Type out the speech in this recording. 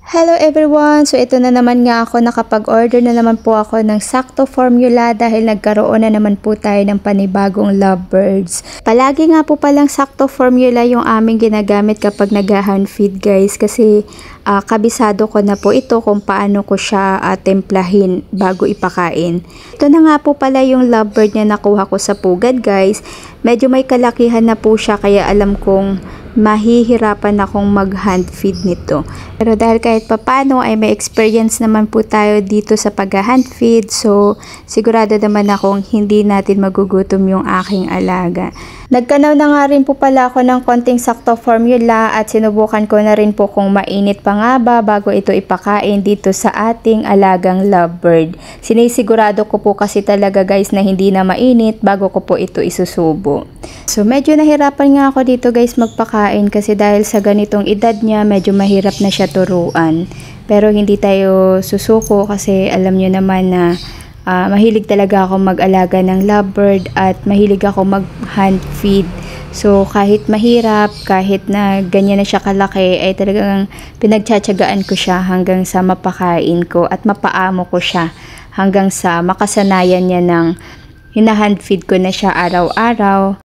Hello everyone! So ito na naman nga ako, nakapag-order na naman po ako ng sakto formula dahil nagkaroon na naman po tayo ng panibagong lovebirds. Palagi nga po palang sakto formula yung aming ginagamit kapag nag-hand feed guys kasi kabisado ko na po ito kung paano ko siya templahin bago ipakain. Ito na nga po pala yung lovebird na nakuha ko sa pugad guys. Medyo may kalakihan na po siya kaya alam kong mahihirapan akong mag-hand feed nito. Pero dahil kahit papano ay may experience naman po tayo dito sa pag-hand feed, so sigurado naman akong hindi natin magugutom yung aking alaga. Nagkanaw na nga rin po pala ako ng konting sakto formula at sinubukan ko na rin po kung mainit pa nga ba bago ito ipakain dito sa ating alagang lovebird. Sinisigurado ko po kasi talaga guys na hindi na mainit bago ko po ito isusubo. So medyo nahirapan nga ako dito guys magpakain kasi dahil sa ganitong edad niya medyo mahirap na siya turuan. Pero hindi tayo susuko kasi alam nyo naman na mahilig talaga ako mag-alaga ng lovebird at mahilig ako mag-hand feed. So kahit mahirap, kahit na ganyan na siya kalaki ay talagang pinagtsatsagaan ko siya hanggang sa mapakain ko at mapaamo ko siya hanggang sa makasanayan niya ng hina-hand feed ko na siya araw-araw.